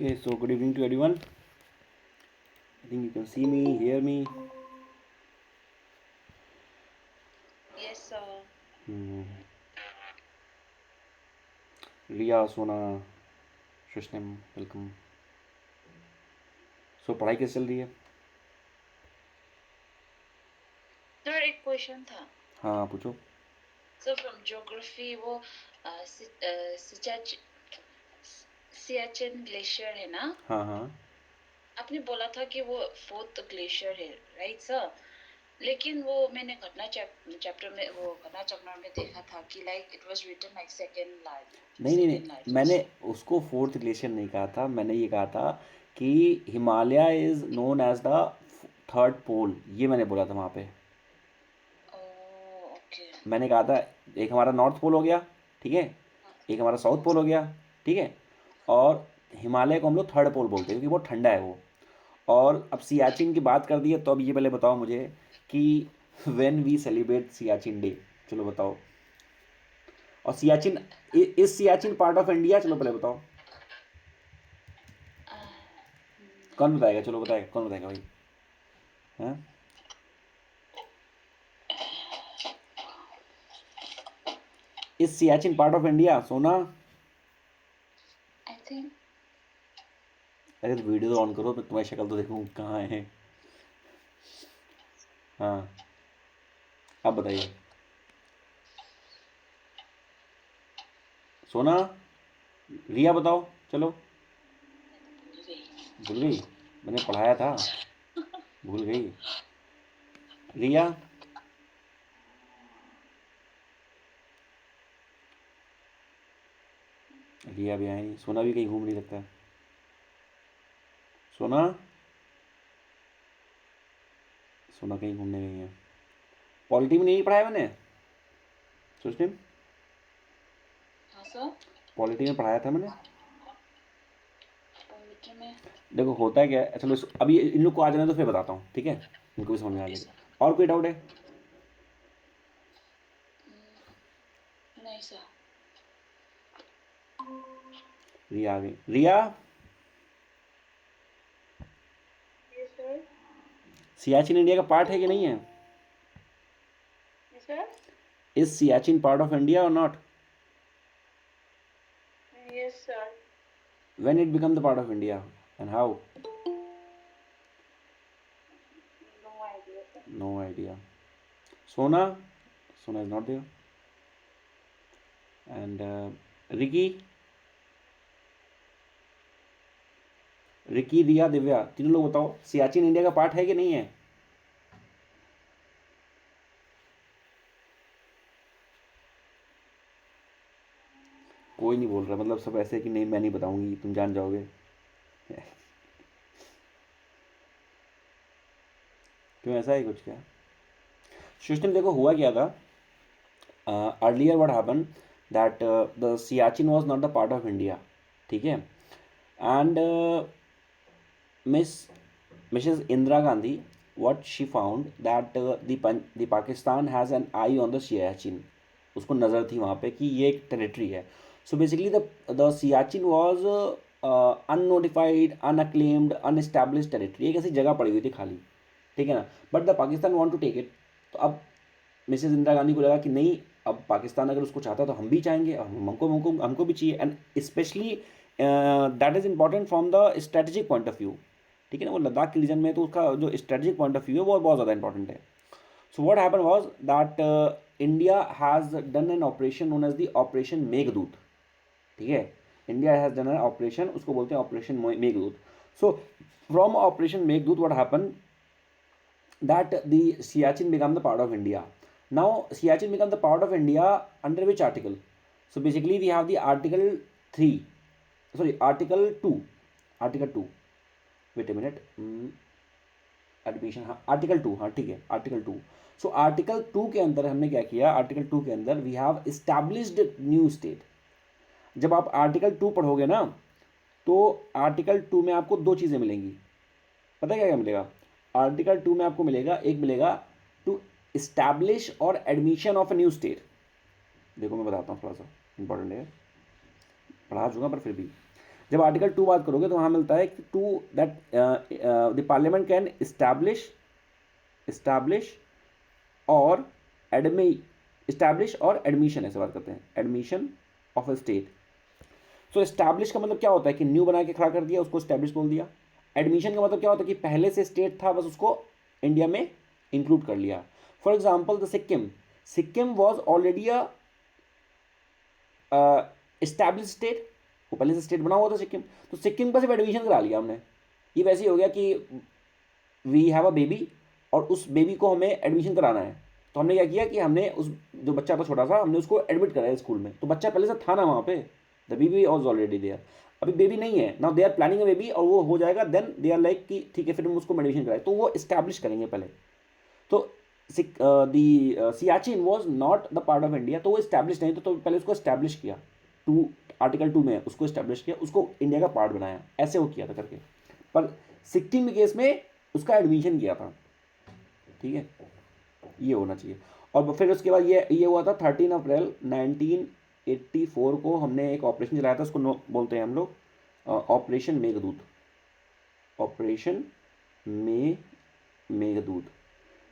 Okay, so good evening to everyone. I think you can see me, hear me. Yes, sir. रिया, सोना, कृष्णम, welcome. सो पढ़ाई कैसे चल रही है? सर एक क्वेश्चन था. हाँ, पूछो. सर फ्रॉम ज्योग्राफी वो सियाचिन ग्लेशियर है ना. हाँ हाँ. आपने बोला था कि वो फोर्थ ग्लेशियर है, राइट सर. लेकिन वो मैंने चैप्टर में वो घटना चक्र में देखा था कि like it was written like नहीं नहीं नहीं, सेकंड मैंने लार्जेस्ट. उसको फोर्थ ग्लेशियर नहीं कहा था. मैंने ये कहा था कि Himalaya is known as the third pole. ये मैंने बोला था वहाँ पे. ओके. मैंने कहा था एक हमारा नॉर्थ पोल हो गया, ठीक है, एक हमारा साउथ पोल हो गया, ठीक है, और हिमालय को हम लोग थर्ड पोल बोलते हैं क्योंकि बहुत ठंडा है वो. और अब सियाचिन की बात कर दी है तो अब ये पहले बताओ मुझे कि when we celebrate Siachen day. चलो बताओ. और Siachen is Siachen part of India? चलो पहले बताओ. कौन बताएगा? चलो बताएगा, कौन बताएगा भाई? हैं? Is Siachen part of India, Sona? I think. अरे तो वीडियो तो ऑन करो, मैं तुम्हारी शक्ल तो देखूँ कहाँ है. हाँ, अब बताइए. सोना, रिया बताओ. चलो. भूल गई? मैंने पढ़ाया था. भूल गई? रिया. रिया भी आई नहीं. सोना भी कहीं घूम नहीं लगता है. सोना. सोना कहीं घूमने गई है. पॉलिटी में नहीं पढ़ाया मैंने. सोचने. हाँ सर. पॉलिटी में पढ़ाया था मैंने. पोइट्री में. देखो होता है क्या है, चलो अभी इन लोग को आ जाने तो फिर बताता हूँ, ठीक है. इनको भी समझ में आ ओके जाएगी. सर. और कोई डाउट है? नहीं सर. रिया आ गई. Riya, yes sir. Siachen India का पार्ट है कि नहीं है? Yes sir. Is Siachen part of India और not? Yes sir. When it become the part of India and how? No idea sir. No idea. Sona. Sona is not there. And Ricky. Ricky, Riya, Divya, तीनों लोग बताओ Siachen India का part है कि नहीं है? कोई नहीं बोल रहा, मतलब सब ऐसे कि नहीं मैं नहीं बताऊंगी, तुम जान जाओगे. क्यों, ऐसा है कुछ क्या? सिस्टम देखो हुआ क्या था. Earlier what happen that the Siachen was not the part of India, ठीक है. And miss Mrs. Indira Gandhi, what she found that the Pakistan has an eye on the Siachen. उसको नज़र थी वहाँ पे कि ये एक टेरिटरी है. So basically the Siachen was unnotified, unclaimed, unestablish territory. एक ऐसी जगह पड़ी हुई थी खाली, ठीक है ना. But the Pakistan want to take it. तो अब मिसेज इंदिरा गांधी को लगा कि नहीं, अब पाकिस्तान अगर उसको चाहता है तो हम भी चाहेंगे और हमको हमको हमको भी चाहिए. And specially that is important from the strategic point of view, ठीक है ना. वो लद्दाख के रीजन में तो उसका जो स्ट्रेटजिक पॉइंट ऑफ व्यू है वो बहुत ज़्यादा इंपॉर्टेंट है. So what happen was that India has done an operation known as the operation Meghdoot, ठीक है. India has done an operation, उसको बोलते हैं operation Meghdoot. So from operation Meghdoot what happen that the Siachen became the part of India. Now Siachen became the part of India under which article? So basically we have the article 3, sorry article 2, article 2. Wait a minute. Admission, हाँ article 2, हाँ ठीक है article 2. So article 2 के अंदर हमने क्या किया, article 2 के अंदर we have established new state. जब आप आर्टिकल 2 पढ़ोगे ना तो आर्टिकल 2 में आपको दो चीज़ें मिलेंगी. पता है क्या क्या मिलेगा? आर्टिकल 2 में आपको मिलेगा, एक मिलेगा टू इस्टैब्लिश और admission of a new state. देखो मैं बताता हूँ, थोड़ा सा इंपॉर्टेंट है, पढ़ा चुका पर फिर भी. जब आर्टिकल 2 बात करोगे तो वहाँ मिलता है कि to that the parliament can establish और एडमिशन, ऐसे बात करते हैं, admission of a state. So establish का मतलब क्या होता है कि न्यू बना के खड़ा कर दिया, उसको इस्टैब्लिश बोल दिया। एडमिशन का मतलब क्या होता है कि पहले से स्टेट था, बस उसको इंडिया में इंक्लूड कर लिया। For example the Sikkim was already a establish state, वो पहले से स्टेट बना हुआ था सिक्किम, तो सिक्किम का सिर्फ एडमिशन करा लिया हमने। ये वैसे ही हो गया कि वी हैव अ बेबी और उस बेबी को हमें एडमिशन कराना है, तो हमने क्या किया कि हमने उस जो बच्चा था छोटा सा, हमने उसको एडमिट कराया स्कूल में, तो बच्चा पहले से था ना वहाँ पे, the baby was already there. अभी बेबी नहीं है ना, they are planning a baby और वो हो जाएगा, देन दे आर लाइक कि ठीक है फिर हम उसको एडमिशन कराए, तो वो इस्टेब्लिश करेंगे पहले। तो Siachen was not the part of India, तो वो इस्टेब्लिश नहीं, तो पहले उसको इस्टेब्लिश किया, टू आर्टिकल 2 में उसको इस्टेब्लिश किया, उसको इंडिया का पार्ट बनाया, ऐसे वो किया था करके। पर सिक्किम के केस में उसका एडमिशन किया था, ठीक है, ये होना चाहिए। और फिर उसके बाद ये हुआ था 13 अप्रैल 1984 को हमने एक ऑपरेशन चलाया था, उसको बोलते हैं हम लोग ऑपरेशन मेघदूत, ऑपरेशन मेघदूत,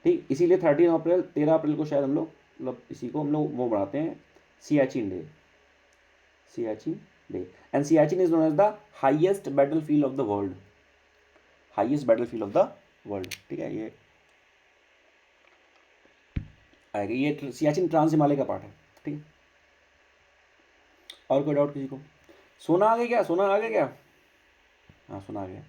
ठीक। इसीलिए 13 अप्रैल को शायद हम लोग, मतलब इसी को हम लोग वो बनाते हैं Siachen day, Siachen day. And Siachen is known as the highest battle field of the world, highest battle field of the world, ठीक है, ये आएगा, ये सियाचिन ट्रांस हिमालय का पार्ट है, ठीक। और कोई डाउट किसी को? सोना आ गया क्या, सोना आ गया क्या? हाँ सोना आ गया।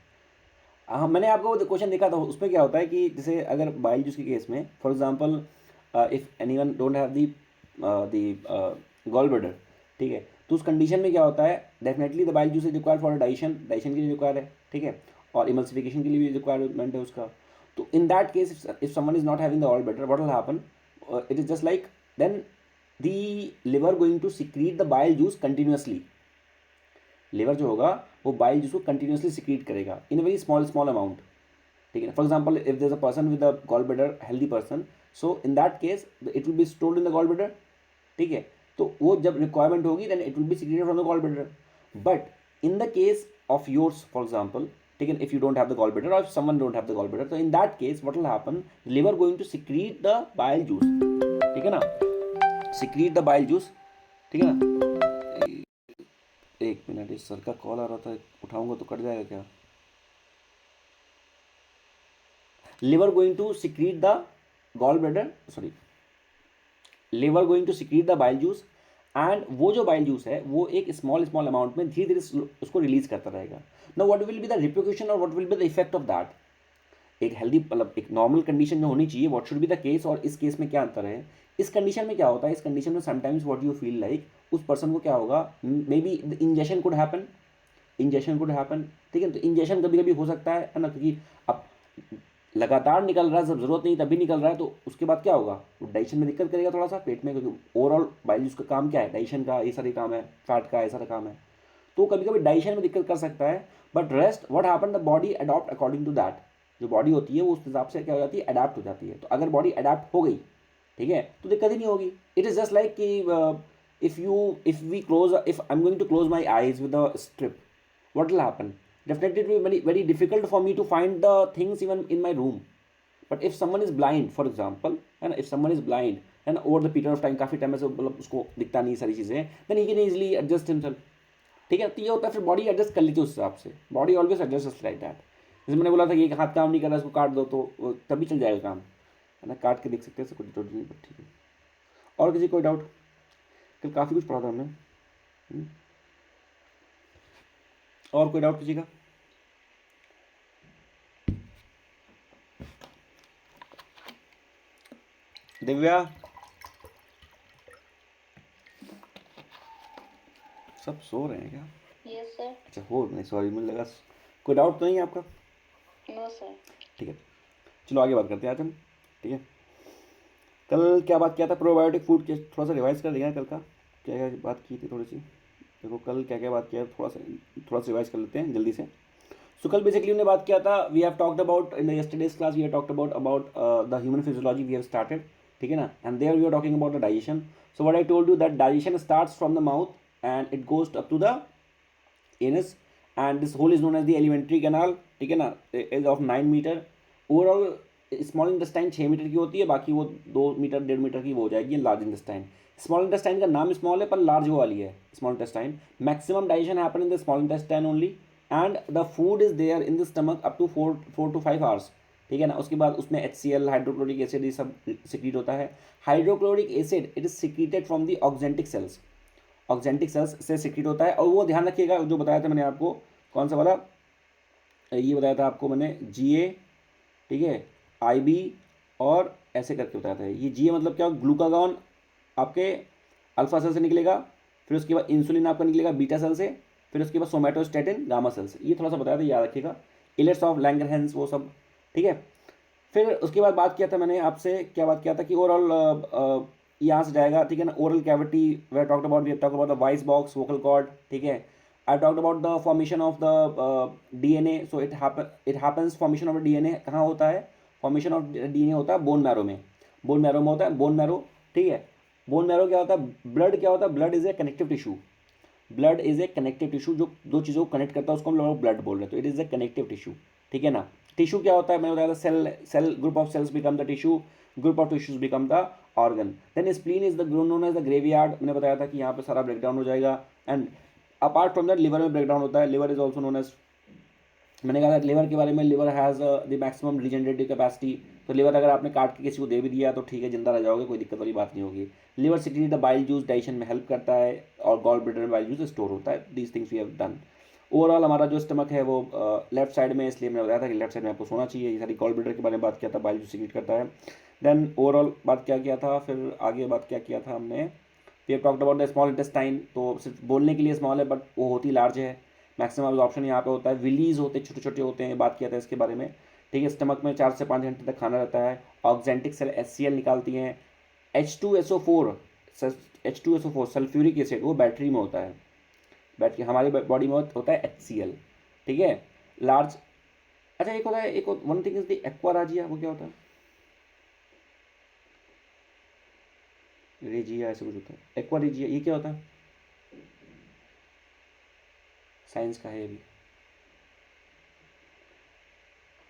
हाँ मैंने आपको वो क्वेश्चन देखा था, उसमें क्या होता है कि जैसे अगर बाइल जूस के केस में for example if anyone don't have the gall bladder, ठीक है, तो उस कंडीशन में क्या होता है, definitely the bile juice is required for digestion के लिए रिक्वायर है, ठीक है, और इमल्सिफिकेशन के लिए भी रिक्वायरमेंट है उसका। तो in that case if someone is not having the gall bladder, what will happen, it is just like then the liver going to secrete the bile juice continuously, liver जो होगा वो bile juice को continuously secrete करेगा in very small amount, ठीक है। For example if there is a person with a gall bladder, healthy person, so in that case it will be stored in the gall bladder, ठीक है, तो वो जब requirement होगी then it will be secreted from the gall bladder. But in the case of yours for example, ठीक है, if you don't have the gall bladder और someone don't have the gall bladder, तो in that case what will happen, liver going to secrete the bile juice, ठीक है ना, secrete the bile juice, ठीक है ना। एक मिनट, इस सर का कॉल आ रहा था, उठाऊंगा तो कट जाएगा क्या? Liver going to secrete the gall bladder, sorry, liver going to secrete the bile juice, and वो जो बाइल जूस है वो एक स्मॉल अमाउंट में धीरे धीरे उसको रिलीज करता रहेगा। Now what will be the repercussion और what will be the effect of that, एक हेल्दी मतलब एक नॉर्मल कंडीशन जो होनी चाहिए, what should be the case, और इस केस में क्या अंतर है। इस कंडीशन में क्या होता है, इस कंडीशन में sometimes what you feel like, उस पर्सन को क्या होगा, may be the injection could happen, injection could happen, ठीक है, तो इंजेक्शन कभी कभी हो सकता है ना, क्योंकि अब लगातार निकल रहा है, जब जरूरत नहीं तभी निकल रहा है, तो उसके बाद क्या होगा, वो डाइजेशन में दिक्कत करेगा थोड़ा सा पेट में, क्योंकि ओवरऑल बाइल उसका काम क्या है, डाइजेशन का ये सारे काम है, फैट का ये सारा काम है, तो कभी कभी डाइजेशन में दिक्कत कर सकता है। But rest what happen, the body adopt according to that, जो बॉडी होती है वो उस हिसाब से क्या हो जाती है, अडैप्ट हो जाती है। तो अगर बॉडी अडैप्ट हो गई, ठीक है, तो दिक्कत ही नहीं होगी। इट इज़ जस्ट लाइक कि if we close, if I'm going to close my eyes with a strip, what will happen, definitely it will be very difficult for me to find the things even in my room. But if someone is blind for example, and if someone is blind and over the period of time, काफ़ी time में से मतलब उसको दिखता नहीं सारी चीज़ें, then he can easily adjust himself, ठीक है। तो ये होता है, फिर बॉडी एडजस्ट कर लेती है उस हिसाब से, body always adjust like that. जैसे मैंने बोला था कि एक हाथ काम नहीं कर रहा, इसको काट दो तो तभी चल जाएगा काम, है ना, काट के देख सकते हैं, कुछ डाउट नहीं, बट ठीक है। और किसी कोई डाउट? कल काफ़ी कुछ पढ़ा था हमने। और कोई डाउट किसी का? दिव्या, सब सो रहे हैं क्या? Yes sir. अच्छा हो नहीं, सॉरी मुझे लगा कोई डाउट तो नहीं है आपका? No sir. ठीक है, चलो आगे बात करते हैं आज हम, ठीक है। कल क्या बात किया था, प्रोबायोटिक फूड के, थोड़ा सा रिवाइज कर लिया कल का, क्या क्या बात की थी थोड़ी सी, देखो कल क्या क्या बात किया, थोड़ा सा रिवाइज कर लेते हैं जल्दी से। सो कल बेसिकली हमने बात किया था, we have talked about in the yesterday's class, we have talked about the human physiology, we have started, ठीक है ना, and there we are talking about the digestion. So what I told you that digestion starts from the mouth and it goes up to the anus, and this whole is known as the alimentary canal, ठीक है ना, is of 9 metre. Overall small intestine 6 metre की होती है, बाकी वो 2 metre 1.5 metre की वो हो जाएगी लार्ज इंटेस्टाइन। स्मॉल इंटेस्टाइन का नाम स्मॉल है पर लार्ज वो वाली है small intestine. Maximum digestion happen in the small intestine only and the food is there in the stomach up to 4 to 5 hours, ठीक है ना। उसके बाद उसमें HCl हाइड्रोक्लोरिक एसिड ये सब सिक्रीट होता है। Hydrochloric acid it is secreted from the oxyntic cells, oxyntic cells से सिक्रीट होता है। और वो ध्यान रखिएगा जो बताया था मैंने आपको, कौन सा वाला, ये बताया था आपको मैंने GA, ठीक है, IB और ऐसे करके बताया था। ये GA मतलब क्या, ग्लूकागॉन आपके अल्फा सेल से निकलेगा, फिर उसके बाद इंसुलिन आपका निकलेगा बीटा सेल से, फिर उसके बाद सोमेटोस्टेटिन गामा सेल से। ये थोड़ा सा बताया था, याद रखिएगा। इलेट्स ऑफ लैंगरहैंस वो सब, ठीक है। फिर उसके बाद बात किया था मैंने आपसे, क्या बात किया था कि ओवरऑल यहाँ से जाएगा, ठीक है ना। Oral cavity we talked about, we talked about the voice box, vocal cord, ठीक है। I talked about the formation of the DNA, so it happens, formation of DNA कहाँ होता है, फॉर्मेशन ऑफ DNA होता है बोन मैरो में, bone marrow में होता है, बोन मैरो, ठीक है। बोन मैरो क्या होता है, ब्लड क्या होता है, blood is a connective tissue, blood is a connective tissue, जो दो चीज़ों को कनेक्ट करता है उसको हम लोग ब्लड बोल रहे हैं, तो it is a connective tissue, ठीक है ना। टिश्यू क्या होता है, मैंने बताया था, cell group of cells become the tissue, group of tissues become the organ. Then spleen is the known as the graveyard, मैंने बताया था कि यहाँ पे सारा ब्रेकडाउन हो जाएगा। And apart from that liver में ब्रेकडाउन होता है, liver is also known as, मैंने कहा था लिवर के बारे में, liver has the maximum regenerative capacity. तो लिवर अगर आपने काट के किसी को दे भी दिया तो ठीक है, जिंदा रह जाओगे, कोई दिक्कत वाली बात नहीं होगी। Liver secrete the bile juice, digestion में हेल्प करता है, और गॉल ब्लैडर में बाइल जूस स्टोर होता है। These things we have done. Overall हमारा जो स्टमक है वो लेफ्ट साइड में, इसलिए मैंने बताया था कि लेफ्ट साइड में आपको सोना चाहिए। ये सारी गॉल ब्लैडर के बारे में बात किया था, बाइल जूस सिक्रीट करता है। देन ओवरऑल बात क्या किया था, फिर आगे बात क्या किया था हमने, we have talked about the small intestine. तो सिर्फ बोलने के लिए स्मॉल है बट वो होती लार्ज है। मैक्सिमम अब्जॉर्प्शन यहाँ पे होता है, विलीज होते हैं, छोटे छोटे होते हैं, बात किया था इसके बारे में, ठीक है। स्टमक में 4 से 5 घंटे तक खाना रहता है। ऑक्जेंटिक सेल HCl निकालती हैं। H2SO4, H2SO4 सल्फ्यूरिक एसिड वो बैटरी में होता है, बैटरी हमारी बॉडी में होता है HCl, ठीक है, लार्ज। अच्छा एक होता है, एक वन थिंग इज द एक्वाराजिया, वो क्या होता है, रेजिया ऐसे कुछ होता है, एक्वारेजिया ये क्या होता है, साइंस का है ये भी।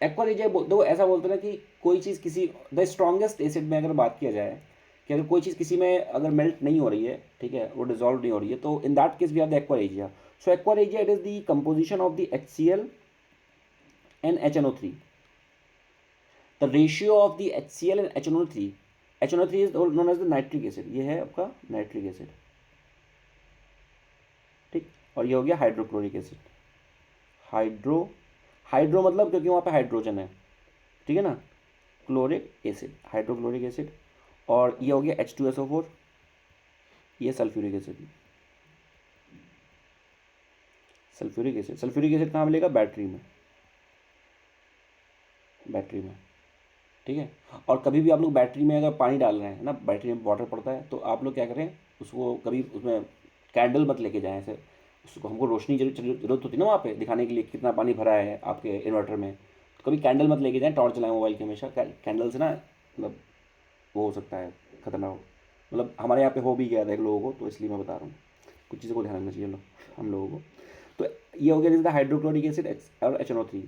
एक्वारेजिया दो ऐसा बोलते हैं ना कि कोई चीज़ किसी, द स्ट्रॉन्गेस्ट एसिड में अगर बात किया जाए कि अगर कोई चीज़ किसी में अगर मेल्ट नहीं हो रही है, ठीक है, वो डिजॉल्व नहीं हो रही है, तो in that case we have the aqua regia. So aqua regia it is the composition of the HCl and HNO3, the ratio of the HCl and HNO3, HNO3 is known as the nitric acid, ये है आपका nitric acid, ठीक। और ये हो गया hydrochloric acid, hydro मतलब क्योंकि वहाँ पे हाइड्रोजन है, ठीक है ना, क्लोरिक एसिड, हाइड्रोक्लोरिक एसिड। और ये हो गया H2SO4, ये sulphuric acid, sulphuric acid, sulphuric acid कहाँ मिलेगा, बैटरी में, बैटरी में, ठीक है। और कभी भी आप लोग बैटरी में अगर पानी डाल रहे हैं ना, बैटरी में वाटर पड़ता है, तो आप लोग क्या करें, उसको कभी उसमें कैंडल मत लेके जाएं ऐसे, उसको हमको रोशनी जरूरत होती है ना वहाँ पे दिखाने के लिए कितना पानी भरा है आपके इन्वर्टर में, तो कभी कैंडल मत लेके जाएं, टॉर्च चलाएं मोबाइल की हमेशा। कैंडल से ना मतलब वो हो सकता है खतरनाक, मतलब हमारे यहाँ पे हो भी गया था एक लोगों को, तो इसलिए मैं बता रहा हूँ, कुछ चीज़ों को ध्यान रखना चाहिए हम लोगों को। तो ये हो गया हाइड्रोक्लोरिक एसिड और HNO3।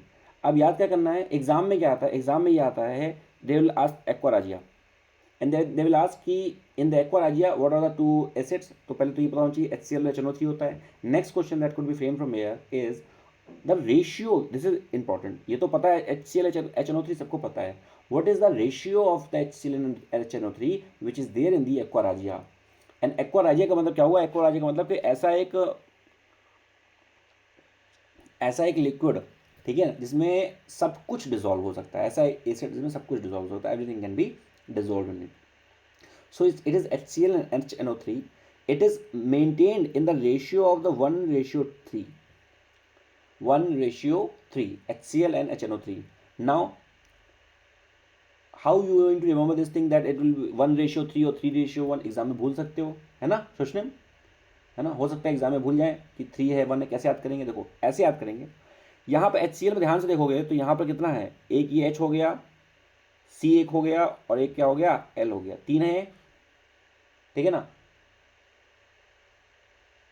अब याद क्या करना है, एग्जाम में क्या आता है, एग्जाम में ये आता है, they will ask aqua regia and they will ask कि in the aqua regia what are the two acids. तो पहले तो ये पता होना चाहिए HCl HNO3 होता है। Next question that could be frame from here is the ratio, this is important, ये तो पता है HCl HNO3 सबको पता है, what is the ratio of the HCl and HNO3 which is there in the aqua regia. And aqua regia का मतलब क्या हुआ, एक्वाराजिया का मतलब कि ऐसा एक लिक्विड, ठीक है, जिसमें सब कुछ डिजोल्व हो सकता है, ऐसा एसिड जिसमें सब कुछ डिजोल्व हो सकता है, everything can be dissolve in it. So it is HCl and HNO3, it is maintained in the ratio of the 1:3, 1:3 HCl and HNO3. Now how you are going to remember this thing that it will be 1:3 or 3:1, exam में भूल सकते हो, है ना सोचने, है ना, हो सकता है एग्जाम में भूल जाए कि 3 है 1 है, कैसे याद करेंगे, देखो ऐसे याद करेंगे। यहाँ पे HCl में ध्यान से देखोगे तो यहाँ पर कितना है, एक ये H हो गया, C एक हो गया, और एक क्या हो गया, L हो गया, 3 है, ठीक है ना,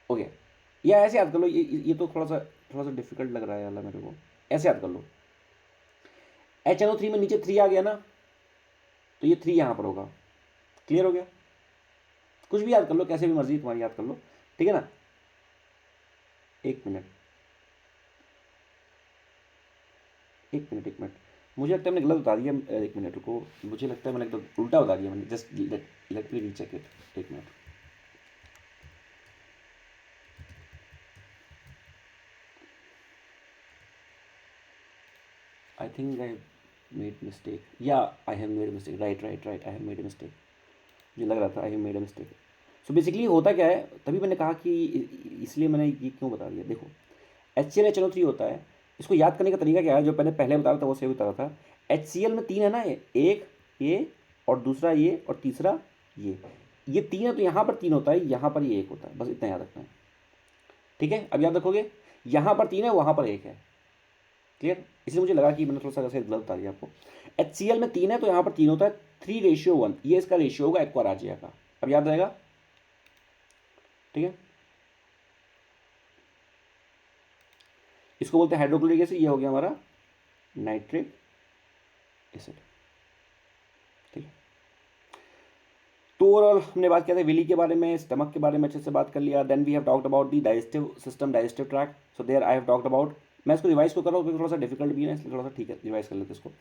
हो गया। या ऐसे याद कर लो, ये तो थोड़ा सा थोड़ा सा डिफिकल्ट लग रहा है यार मेरे को, ऐसे याद कर लो, HNO3 में नीचे 3 आ गया ना, तो ये 3 यहाँ पर होगा। क्लियर हो गया? कुछ भी याद कर लो, कैसे भी मर्जी तुम्हारी याद कर लो, ठीक है ना। एक मिनट, एक मिनट, एक मिनट, मुझे लगता है मैंने गलत बता दिया। एक मिनट रुको, मुझे लगता है मैंने एकदम उल्टा बता दिया मैंने। Just let me recheck it, एक minute. I think I made mistake, या I have made mistake, right right right, I have made mistake. मुझे लग रहा था I have made a mistake. So basically होता क्या है, तभी मैंने कहा कि इसलिए मैंने ये क्यों बता दिया। देखो HCl HNO3 होता है, इसको याद करने का तरीका क्या है, जो पहले पहले बता रहा था वो सही बता रहा था। HCl में 3 है ना, एक ये और दूसरा ये और तीसरा ये 3 है, तो यहाँ पर 3 होता है, यहाँ पर ये 1 होता है, बस इतना याद रखना है, ठीक है। अब याद रखोगे, यहाँ पर 3 है, वहाँ पर 1 है। क्लियर? इसलिए मुझे लगा कि मैंने थोड़ा सा ऐसे गलत बता दिया आपको। HCl में 3 है तो यहाँ पर 3 होता है, 3:1, ये इसका रेशियो होगा एक्वाराजिया का। अब याद रहेगा, ठीक है। इसको बोलते हैं हाइड्रोक्लोरिक एसिड, ये हो गया हमारा नाइट्रिक एसिड, ठीक है। तो ओवरऑल हमने बात किया था विली के बारे में, स्टमक के बारे में अच्छे से बात कर लिया। Then we have talked about the digestive system, digestive tract. So there I have talked about, मैं इसको रिवाइज को कर रहा हूँ क्योंकि थोड़ा सा डिफिकल्ट भी है, इसलिए थोड़ा सा ठीक है रिवाइज कर लेते हैं इसको।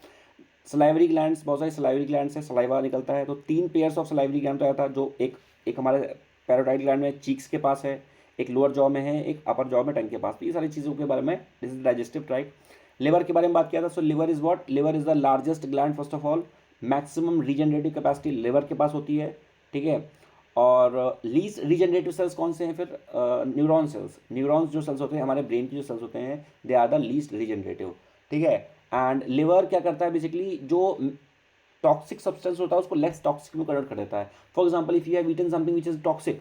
सलाइवरी ग्लैंड्स, बहुत सारी सलाइवरी ग्लैंड से सलाइवा निकलता है, तो 3 पेयर्स ऑफ सलाइवरी ग्लैंड होता था, जो एक हमारे पैरोटाइड ग्लैंड में चीक्स के पास है, एक लोअर जॉ में है, एक अपर जॉ में टंग के पास। तो ये सारी चीज़ों के बारे में, this is digestive tract. Liver के बारे में बात किया था। So liver is what, liver is the largest gland first of all, maximum regenerative capacity liver के पास होती है, ठीक है। और लीस्ट रीजनरेटिव सेल्स कौन से हैं फिर? Neuron cells. न्यूरॉन्स जो सेल्स होते हैं हमारे ब्रेन की जो सेल्स होते हैं, they are the least regenerative, ठीक है। एंड लिवर क्या करता है बेसिकली, जो टॉक्सिक सब्सटेंस होता है उसको लेस टॉक्सिक में कन्वर्ट कर देता है। For example if you have eaten something which is toxic,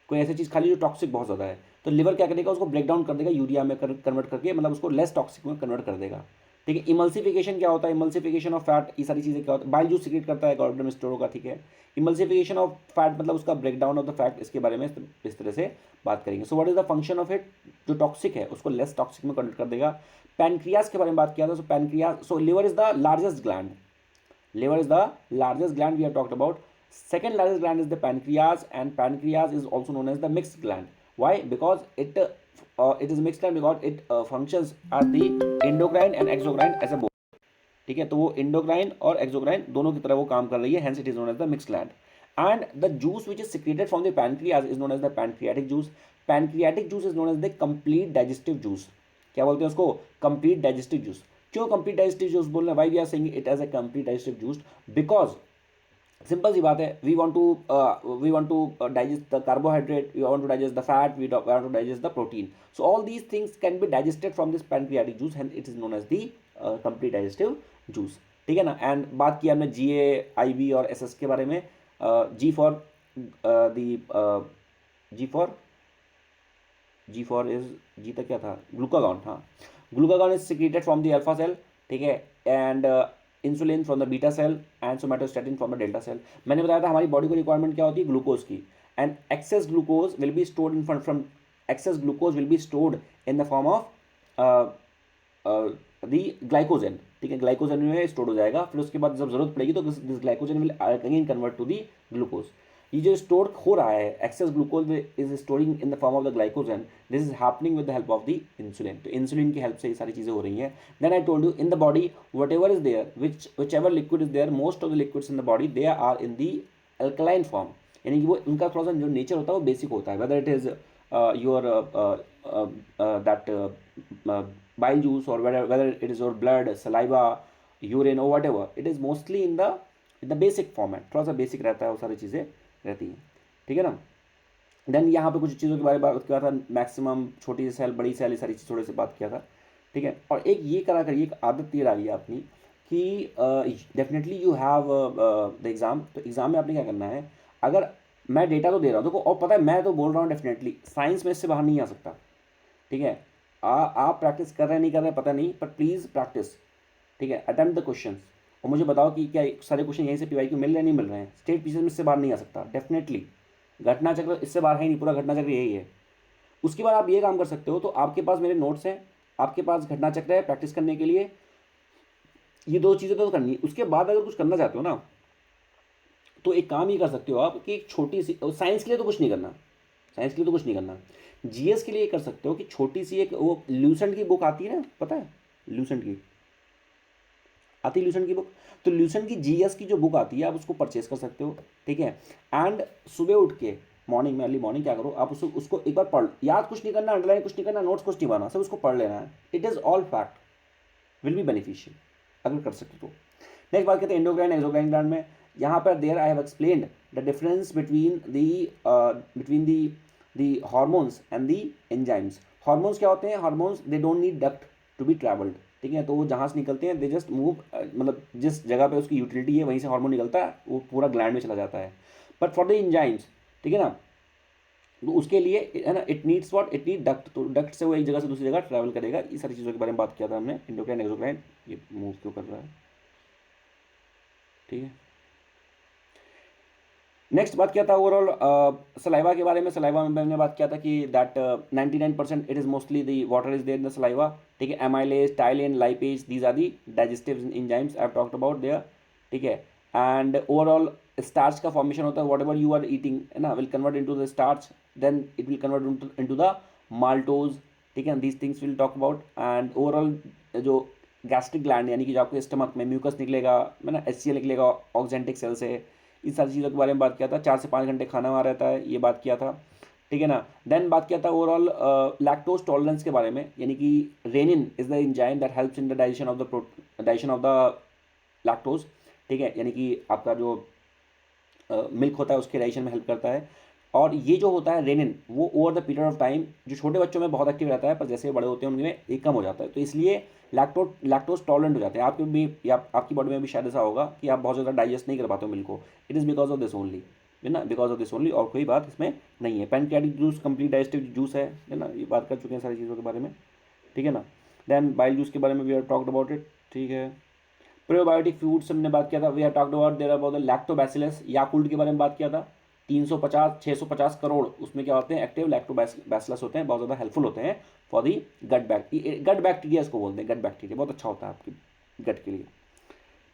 कोई ऐसी चीज़ खा ली जो टॉक्सिक बहुत ज़्यादा है, तो लिवर क्या करेगा, उसको ब्रेक डाउन कर देगा यूरिया में कन्वर्ट करके, मतलब उसको लेस टॉक्सिक में कन्वर्ट कर देगा, ठीक है। इमल्सिफिकेशन क्या होता है, इमल्सिफिकेशन ऑफ फैट, ये सारी चीज़ें क्या होता है, बाइल जूस सीक्रेट करता है गॉलब्लैडर में स्टोर होगा, ठीक है। इमल्सिफिकेशन ऑफ फैट मतलब उसका break down of the fat, इसके बारे में इस तरह से बात करेंगे। So what is the function of it, जो टॉक्सिक है उसको लेस टॉक्सिक में कन्वर्ट कर देगा। पैनक्रियाज के बारे में बात किया था। So pancreas, so liver is the largest gland, liver is the largest gland we have talked about. Second largest gland is the pancreas, and pancreas is also known as the mixed gland. Why? Because it is mixed gland because it functions as the endocrine and exocrine as a both, ठीक है। तो वो endocrine और exocrine दोनों की तरह वो काम कर रही है, hence it is known as the mixed gland. And the juice which is secreted from the pancreas is known as the pancreatic juice. Pancreatic juice is known as the complete digestive juice. क्या बोलते हैं उसको? complete digestive juice. क्यों complete digestive juice बोल रहे हैं? Why we are saying it as a complete digestive juice? Because simple सी बात है, we want to digest the carbohydrate, we want to digest the fat, we want to digest the protein. So all these things can be digested from this pancreatic juice, and it is known as the complete digestive juice, ठीक है ना। And बात की हमने GA, IB और SS के बारे में। जी फॉर जी तक क्या था, ग्लूकागॉन, हाँ। Glucagon is secreted from the alpha cell, ठीक है। And insulin from the beta cell, and somatostatin from the delta cell. मैंने बताया था हमारी बॉडी को रिक्वायरमेंट क्या होती है, ग्लूकोज की। And access glucose will be stored in from access glucose will be stored in the form of the glycogen, ठीक है। ग्लाइकोजन में स्टोर हो जाएगा, फिर उसके बाद जब जरूरत पड़ेगी तो this glycogen will again convert to the glucose. ये जो स्टोर हो रहा है, excess glucose is storing in the form of the glycogen, this is happening with the help of the insulin. तो इंसुलिन की हेल्प से ये सारी चीज़ें हो रही हैं। Then I told you in the body whatever is there, whichever liquid is there, most of the liquids in the body they are in the alkaline form, यानी कि वो उनका थोड़ा सा जो नेचर होता है वो बेसिक होता है। Whether it is your that bile juice or whether it is your blood, saliva, urine or whatever, it is mostly in the basic format, थोड़ा सा बेसिक रहता है, वो सारी चीज़ें रहती हैं, ठीक है ना। देन यहाँ पे कुछ चीज़ों के बारे में बात किया था, मैक्सिमम, छोटी सेल, बड़ी सेल, ये सारी चीज़ थोड़े से बात किया था, ठीक है। और एक ये करा करिए, एक आदत ये डालिए अपनी कि definitely you have the exam. तो एग्ज़ाम में आपने क्या करना है, अगर मैं डेटा तो दे रहा हूँ देखो, और पता है मैं तो बोल रहा हूँ डेफिनेटली साइंस में इससे बाहर नहीं आ सकता, ठीक है। आप प्रैक्टिस कर रहे हैं नहीं कर रहे हैं पता नहीं, पर प्लीज़ प्रैक्टिस, ठीक है। अटेम्प्ट द क्वेश्चन और मुझे बताओ कि क्या सारे क्वेश्चन यहीं से PYQ मिल रहे हैं नहीं मिल रहे हैं। स्टेट पीसीएस में इससे बाहर नहीं आ सकता डेफिनेटली, घटना चक्र इससे बाहर है ही नहीं, पूरा घटना चक्र यही है। उसके बाद आप ये काम कर सकते हो, तो आपके पास मेरे नोट्स हैं, आपके पास घटना चक्र है प्रैक्टिस करने के लिए, ये दो चीज़ें तो करनी है। उसके बाद अगर कुछ करना चाहते हो ना, तो एक काम ये कर सकते हो आप कि एक छोटी सी, साइंस के लिए तो कुछ नहीं करना, साइंस के लिए तो कुछ नहीं करना, जीएस के लिए कर सकते हो कि छोटी सी एक वो ल्यूसेंट की बुक आती है ना, पता है ल्यूसेंट की, आती है ल्यूसेंट की बुक, तो ल्यूसेंट की जीएस की जो बुक आती है आप उसको परचेस कर सकते हो, ठीक है। एंड सुबह उठ के मॉर्निंग में, अर्ली मॉर्निंग क्या करो आप, उसको एक बार पढ़, याद कुछ नहीं करना, अंडरलाइन कुछ नहीं करना, नोट्स कुछ नहीं बनाना, सब उसको पढ़ लेना है। It is all fact, will be beneficial अगर कर सकते तो। नेक्स्ट बात करते हैं एंडोक्राइन एक्सोक्राइन ग्लैंड में। यहाँ पर there I have explained the difference between the hormones and the enzymes. Hormones क्या होते हैं? Hormones they don't need duct to be travelled, ठीक है, तो वो जहाँ से निकलते हैं दे जस्ट मूव, मतलब जिस जगह पे उसकी यूटिलिटी है वहीं से हार्मोन निकलता है, वो पूरा ग्लैंड में चला जाता है। बट फॉर द एंजाइम्स, ठीक है ना, तो उसके लिए है ना, it needs what, it need duct, तो डक्ट से वो एक जगह से दूसरी जगह ट्रैवल करेगा। ये सारी चीज़ों के बारे में बात किया था हमने, एंडोक्राइन एक्सोक्राइन। ये मूव क्यों कर रहा है, ठीक है। नेक्स्ट बात किया था ओवरऑल सलाइवा के बारे में। सलाइवा में हमने बात किया था कि that 99% it is mostly the water is there in the saliva, ठीक है। Amylase, ptyalin, lipase, these are the digestive enzymes I have talked about there, ठीक है। एंड ओवरऑल स्टार्च का फॉर्मेशन होता है, whatever you are eating है ना, will convert into the starch, then it will convert into the maltose, ठीक है। These things will talk about. And overall जो गैस्ट्रिक ग्लैंड यानी कि जो आपके स्टमक में म्यूकस निकलेगा, है ना, HCl निकलेगा ऑक्जेंटिक सेल से, इस सारी चीज़ों के बारे में बात किया था। 4 से 5 घंटे खाना वहाँ रहता है, ये बात किया था, ठीक है ना। देन बात किया था ओवरऑल लैक्टोज टॉलरेंस के बारे में, यानी कि rennin is the enzyme that helps in the digestion of the lactose, ठीक है, यानी कि आपका जो मिल्क होता है उसके डाइजेशन में हेल्प करता है। और ये जो होता है रेनिन, वो over the period of time जो छोटे बच्चों में बहुत एक्टिव रहता है, पर जैसे बड़े होते हैं उनमें ये कम हो जाता है, तो इसलिए लैक्टोज टॉलरेंट हो जाते हैं। आपके भी या आपकी बॉडी में भी शायद ऐसा होगा कि आप बहुत ज़्यादा डाइजेस्ट नहीं कर पाते हो मिल्क को। It is because of this only, है ना, बिकॉज ऑफ दिस ओनली, और कोई बात इसमें नहीं है। Pancreatic juice complete digestive juice है ना, ये बात कर चुके हैं सारी चीज़ों के बारे में, ठीक है ना। देन बाइल जूस के बारे में we are talked about it, ठीक है। प्रोबायोटिक फूड्स हमने बात किया था, we are talked about there about the lactobacillus, Yakult के बारे में बात किया था। 350 650 करोड़ उसमें क्या होते हैं, एक्टिव लैक्टोबैसिलस होते हैं, बहुत ज़्यादा हेल्पफुल होते हैं फॉर दी गट बैक्टीरिया, इसको बोलते हैं गट बैक्टीरिया, बहुत अच्छा होता है आपकी गट के लिए,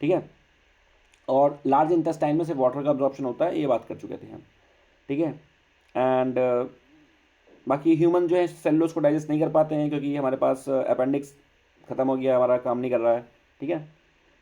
ठीक है। और लार्ज इंटेस्टाइन में से वाटर का अब्जॉर्प्शन होता है, ये बात कर चुके थे हम, ठीक है। एंड बाकी ह्यूमन जो है सेलुलोज को डाइजेस्ट नहीं कर पाते हैं क्योंकि हमारे पास अपेंडिक्स खत्म हो गया, हमारा काम नहीं कर रहा है, ठीक है।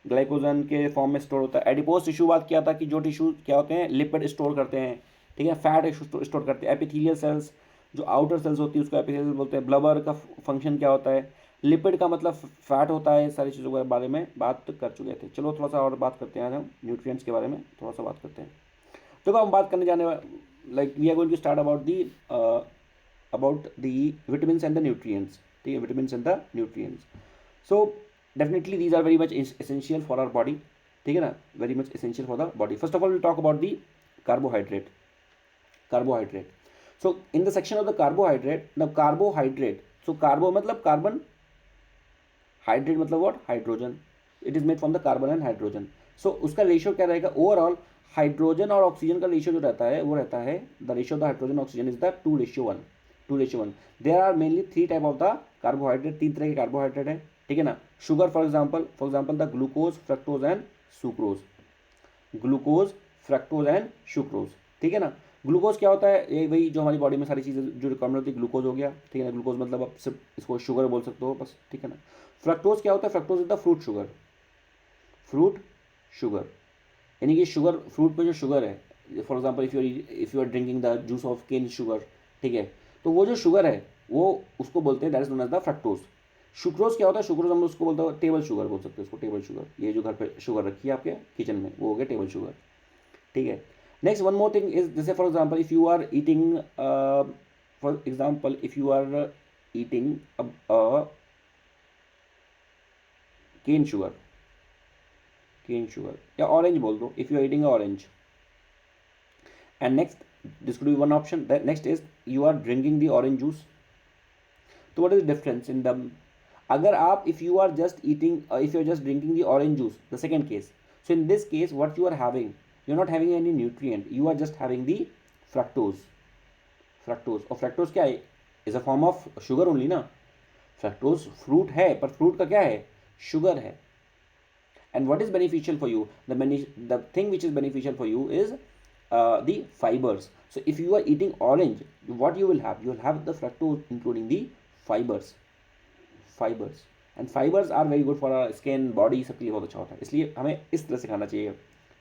ग्लाइकोजन के फॉर्म में स्टोर होता है। एडिपोज टिश्यू बात किया था कि जो टिश्यू क्या होते हैं, लिपिड स्टोर करते हैं, ठीक है, फैट स्टोर करते हैं। एपिथेलियल सेल्स, जो आउटर सेल्स होती है उसको एपिथेलियल बोलते हैं। ब्लबर का फंक्शन क्या होता है, लिपिड का मतलब फैट होता है। सारी चीज़ों के बारे में बात कर चुके थे। चलो थोड़ा सा और बात करते हैं, आज हम न्यूट्रिएंट्स के बारे में थोड़ा सा बात करते हैं। तो हम बात करने जाने like we are going to start about the vitamins and the nutrients, ठीक है, vitamins and the nutrients. So definitely these are very much essential for our body, ठीक है ना, very much essential for the body. First of all we'll talk about the carbohydrate. So in the section of the carbohydrate, so carbo मतलब carbon, hydrate मतलब what, hydrogen. It is made from the carbon and hydrogen. So उसका ratio क्या रहेगा, overall hydrogen और oxygen का ratio जो रहता है वो रहता है, the ratio of the hydrogen oxygen is the 2:1. There are mainly 3 type of the carbohydrate, 3 तरह के कार्बोहाइड्रेट है, ठीक है ना। Sugar for example the glucose, fructose and sucrose, glucose, fructose and sucrose, ठीक है ना। ग्लूकोज क्या होता है, ये वही जो हमारी बॉडी में सारी चीज़ें जो रिक्वायरमेंट होती है, ग्लूकोज हो गया, ठीक है ना। ग्लूकोज मतलब आप सिर्फ इसको शुगर बोल सकते हो बस, ठीक है ना। फ्रक्टोज क्या होता है, fructose is the fruit sugar, यानी कि शुगर, फ्रूट में जो शुगर है, for example if you are drinking the juice of cane sugar, ठीक है, तो वो जो शुगर है वो उसको बोलते हैं, that is known as the fructose. Sucrose क्या होता है, सुक्रोज हम उसको बोलते हैं टेबल शुगर बोल सकते हैं उसको, टेबल शुगर, ये जो घर पे शुगर रखी है आपके किचन में वो हो गया टेबल शुगर, ठीक है। Next one more thing is, जैसे for example if you are eating cane sugar या ऑरेंज बोल दो, if you are eating orange, and next this could be one option. The next is you are drinking the orange juice. So what is the difference in them? अगर आप if you are just eating if you are just drinking the orange juice, the second case, so in this case what you are having, you are not having any nutrient, you are just having the fructose. और fructose क्या है, is a form of sugar only ना, fructose fruit है पर fruit का क्या है, sugar है. And what is beneficial for you, the thing which is beneficial for you is the fibers. So if you are eating orange, what you will have, you will have the fructose including the fibers. And fibers are very good for our skin body, सबके लिए बहुत अच्छा होता है, इसलिए हमें इस तरह से खाना चाहिए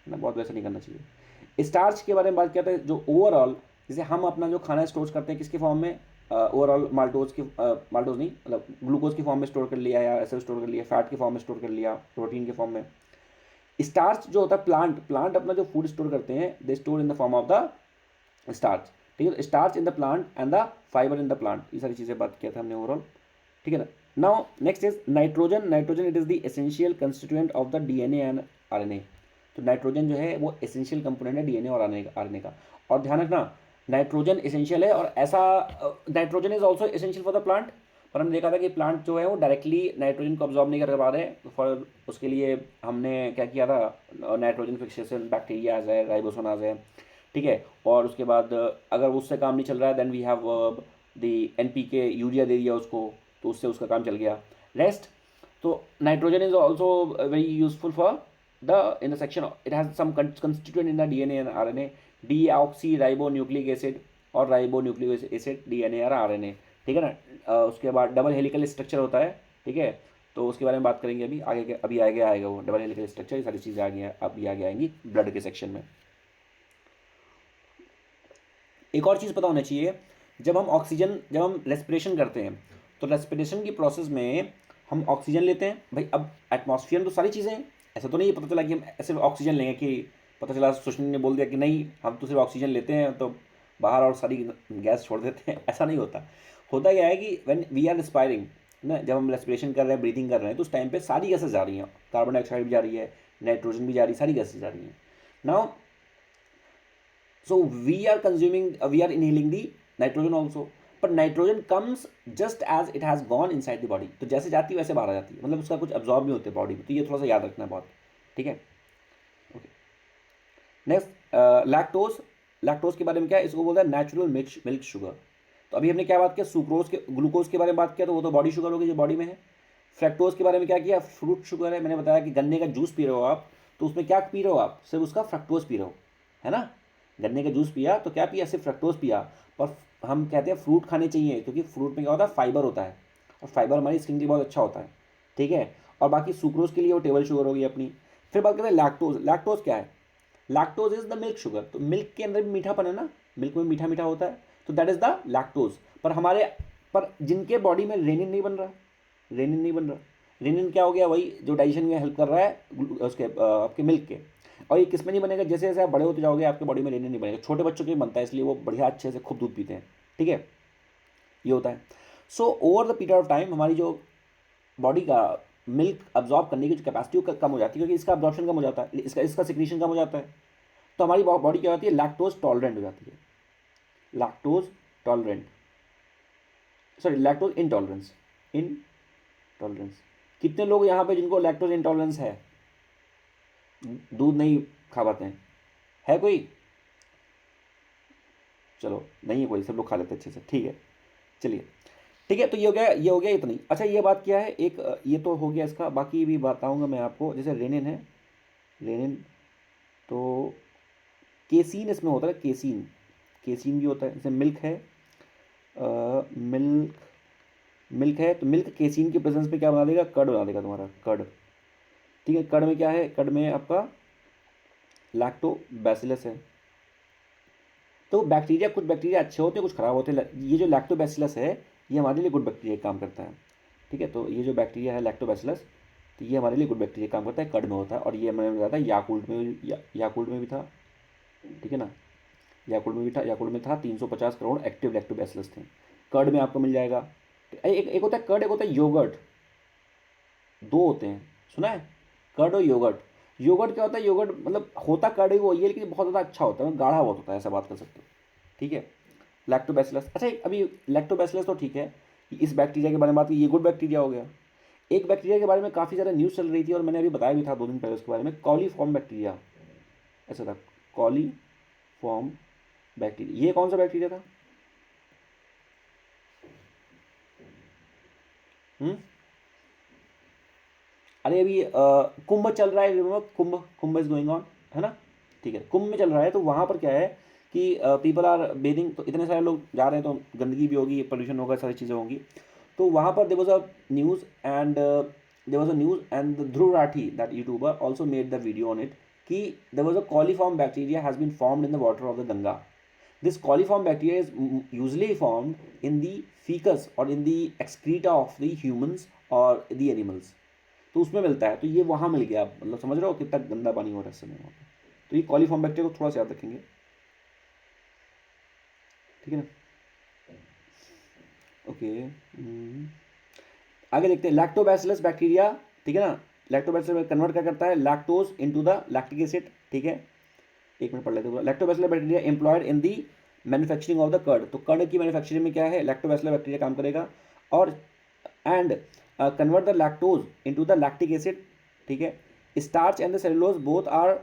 ना, बहुत वैसा नहीं करना चाहिए. स्टार्च के बारे में बात करते हैं, जो ओवरऑल जैसे हम अपना जो खाना स्टोर करते हैं किसके फॉर्म में, ओवरऑल माल्टोज की, माल्टोज नहीं मतलब ग्लूकोज की फॉर्म में स्टोर कर लिया, या ऐसे स्टोर कर लिया, फैट के फॉर्म में स्टोर कर लिया, प्रोटीन के फॉर्म में. स्टार्च जो होता है, प्लांट अपना जो फूड स्टोर करते हैं, they store in the form of the starch. ठीक है, starch in the plant and the fibre in the plant, ये सारी चीज़ें बात किया था हमने ओवरऑल. ठीक है ना. Now next is nitrogen. It is the essential constituent of the DNA and RNA. तो नाइट्रोजन जो है वो एसेंशियल कंपोनेंट है डीएनए और आरएनए का. और ध्यान रखना, नाइट्रोजन एसेंशियल है, और ऐसा nitrogen is also essential for the plant. पर हमने देखा था कि प्लांट जो है वो डायरेक्टली नाइट्रोजन को अब्जॉर्ब नहीं कर पा रहे, तो फॉर उसके लिए हमने क्या किया था, नाइट्रोजन फिक्सेशन बैक्टीरियाज है, राइबोसोमास है. ठीक है, और उसके बाद अगर उससे काम नहीं चल रहा है then we have the NPK, urea दे दिया उसको, तो उससे उसका काम चल गया. रेस्ट. तो nitrogen is also very useful for the in the section, it has some constituent in the DNA and RNA, deoxy ribo nucleic acid और राइबो न्यूक्लिक एसिड, डीएनए और आरएनए. ठीक है ना. उसके बाद डबल हेलिकल स्ट्रक्चर होता है. ठीक है, तो उसके बारे में बात करेंगे अभी आगे, अभी आएगा वो डबल हेलिकल स्ट्रक्चर, ये सारी चीज़ें आगे अभी आगे आएंगी ब्लड के सेक्शन में. एक और चीज़ पता होना चाहिए, जब हम रेस्पिरेशन करते हैं, तो रेस्पिरेशन की प्रोसेस में हम ऑक्सीजन लेते हैं. भाई अब एटमॉस्फेयर में तो सारी चीज़ें हैं, ऐसा तो नहीं पता चला कि हम ऐसे ऑक्सीजन लेंगे कि पता चला सुष्मित ने बोल दिया कि नहीं हम तो सिर्फ ऑक्सीजन लेते हैं तो बाहर और सारी गैस छोड़ देते हैं, ऐसा नहीं होता. होता क्या है कि व्हेन वी आर रिस्पायरिंग ना, जब हम रेस्पिरेशन कर रहे हैं, ब्रीथिंग कर रहे हैं, तो उस टाइम पे सारी गैसेस जा रही हैं, कार्बन डाइऑक्साइड भी जा रही है, नाइट्रोजन भी जा रही है, सारी गैसेस जा रही हैं. Now so we are inhaling the nitrogen also, but nitrogen comes just as it has gone inside the body. तो जैसे जाती है वैसे बाहर आ जाती है, मतलब उसका कुछ अब्जॉर्ब नहीं होते बॉडी में, तो ये थोड़ा सा याद रखना है बहुत. ठीक है. ओके. नेक्स्ट लैक्टोज के बारे में क्या है, इसको बोलता है नेचुरल मिल्क शुगर. तो अभी हमने क्या बात किया, सुक्रोज के ग्लूकोज के बारे में बात किया, तो वो तो बॉडी शुगर होगी जो बॉडी में है. फ्रैक्टोज के बारे में क्या किया, फ्रूट शुगर है. मैंने बताया कि गन्ने का जूस पी रहे हो आप, तो उसमें क्या पी रहे हो आप, सिर्फ उसका फ्रक्टोज पी रहे हो, है ना. गन्ने का जूस पिया तो क्या पिया, सिर्फ फ्रक्टोज पिया. पर हम कहते हैं फ्रूट खाने चाहिए, क्योंकि फ्रूट में क्या होता है, फाइबर होता है, और फाइबर हमारी स्किन के लिए बहुत अच्छा होता है. ठीक है. और बाकी सुक्रोज के लिए वो टेबल शुगर होगी अपनी. फिर बात करते हैं लैक्टोज क्या है, lactose is the milk sugar. तो मिल्क के अंदर भी मीठापन है ना, मिल्क में मीठा मीठा होता है, तो दैट इज द लैक्टोज. पर जिनके बॉडी में रेनिन नहीं बन रहा, रेनिन क्या हो गया, वही जो डाइजेशन में हेल्प कर रहा है उसके आपके मिल्क के. और ये किस में नहीं बनेगा, जैसे जैसे आप बड़े होते जाओगे आपके बॉडी में रेनिन नहीं बनेगा. छोटे बच्चों के लिए बनता है, इसलिए वो बढ़िया अच्छे से खूब दूध पीते हैं. ठीक है, ये होता है. So over the period of time हमारी जो बॉडी का मिल्क अब्जॉर्ब करने की जो कैपेसिटी कम हो जाती है, क्योंकि इसका अब्जॉर्प्शन कम हो जाता है, इसका सिक्रीशन कम हो जाता है. तो हमारी बॉडी क्या होती है, लैक्टोज टॉलरेंट हो जाती है. Lactose tolerant, sorry lactose intolerance. कितने लोग यहाँ पे जिनको लैक्टोज इंटॉलरेंस है, दूध नहीं खा पाते हैं, है कोई, चलो नहीं है कोई, सब लोग खा लेते हैं अच्छे से. ठीक है, चलिए. ठीक है, तो ये हो गया इतना ही. अच्छा, ये बात क्या है, एक ये तो हो गया इसका, बाकी भी बताऊंगा मैं आपको. जैसे रेनिन है, रेनिन तो केसीन इसमें होता है, केसीन भी होता है. जैसे मिल्क है, मिल्क है, तो मिल्क केसीन के प्रेजेंस में क्या बना देगा, कर्ड बना देगा तुम्हारा, कर्ड. ठीक है, कर्ड में क्या है, कर्ड में आपका लैक्टोबैसिलस है. तो बैक्टीरिया, कुछ बैक्टीरिया अच्छे होते हैं, कुछ ख़राब होते हैं. ये जो लैक्टोबैसिलस है ये हमारे लिए गुड बैक्टीरिया काम करता है. ठीक है, तो ये जो बैक्टीरिया है लैक्टोबैसिलस, तो ये हमारे लिए गुड बैक्टीरिया काम करता है, कर्ड में होता है. और ये मैंने बताया था याकुल्ट में भी था. ठीक है ना, याकुल्ट में था 350 करोड़ एक्टिव लैक्टोबैसिलस थे. कर्ड में आपको मिल जाएगा. एक होता है कर्ड, एक होता है योगर्ट, दो होते हैं, सुना है, कर्ड और योगर्ट. योगर्ट क्या होता है, योगर्ट मतलब होता कर्ड ही वो ये, लेकिन बहुत ज़्यादा अच्छा होता है, गाढ़ा बहुत होता है, ऐसा बात कर सकते हो. ठीक है, लैक्टोबैसिलस. अच्छा, अभी लैक्टोबैसिलस तो ठीक है, इस बैक्टीरिया के बारे में बात की, ये गुड बैक्टीरिया हो गया. एक बैक्टीरिया के बारे में काफ़ी ज़्यादा न्यूज़ चल रही थी, और मैंने अभी बताया भी था 2 दिन पहले उसके बारे में, कॉलीफॉर्म बैक्टीरिया. ऐसा था, कॉलीफॉर्म बैक्टीरिया. ये कौन सा बैक्टीरिया था, हम्म? अरे अभी कुंभ चल रहा है, कुंभ कुंभ इज गोइंग ऑन, है ना? ठीक है, कुंभ में चल रहा है, तो वहाँ पर क्या है कि पीपल आर बेदिंग, तो इतने सारे लोग जा रहे हैं, तो गंदगी भी होगी, पोल्यूशन होगा, सारी चीज़ें होंगी। तो वहाँ पर there was a news and Dhruv Rathee, that YouTuber, also made the video on it, कि there was a coliform bacteria has been formed in the water of the Ganga. This coliform bacteria is usually formed in the feces or in the excreta of the humans or the animals. तो उसमें मिलता है, तो ये वहाँ मिल गया, मतलब समझ रहे हो कितना गंदा पानी हो रहा है इस समय वहाँ पे. तो ये कॉलीफॉर्म बैक्टीरिया को थोड़ा सा याद रखेंगे, ठीक है ना? ओके. आगे देखते हैं लैक्टोबैसिलस बैक्टीरिया, ठीक है ना? लैक्टोबैसिलस कन्वर्ट क्या करता है, lactose into the lactic acid, ठीक है? एक मिनट पढ़ लेते हैं. Lactobacillus bacteria employed in the manufacturing of the curd, तो कर्ड की मैन्युफैक्चरिंग में क्या है, लैक्टोबैसिलस बैक्टीरिया काम करेगा. और and convert the lactose into the lactic acid, ठीक है? Starch and the cellulose both are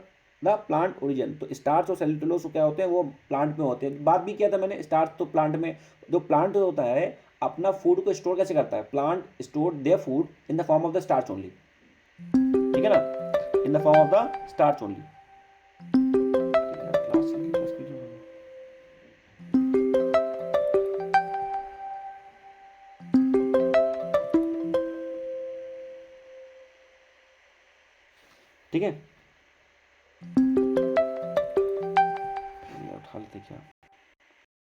the plant origin, तो स्टार्च और सेलुलोज क्या होते हैं, वो प्लांट में होते हैं. बात भी किया था मैंने, स्टार्च तो प्लांट में, जो प्लांट होता है अपना फूड को स्टोर कैसे करता है, plant store their food in the form of the starch only, ठीक है ना? इन the form of the starch only. ठीक है, उठा लेते क्या.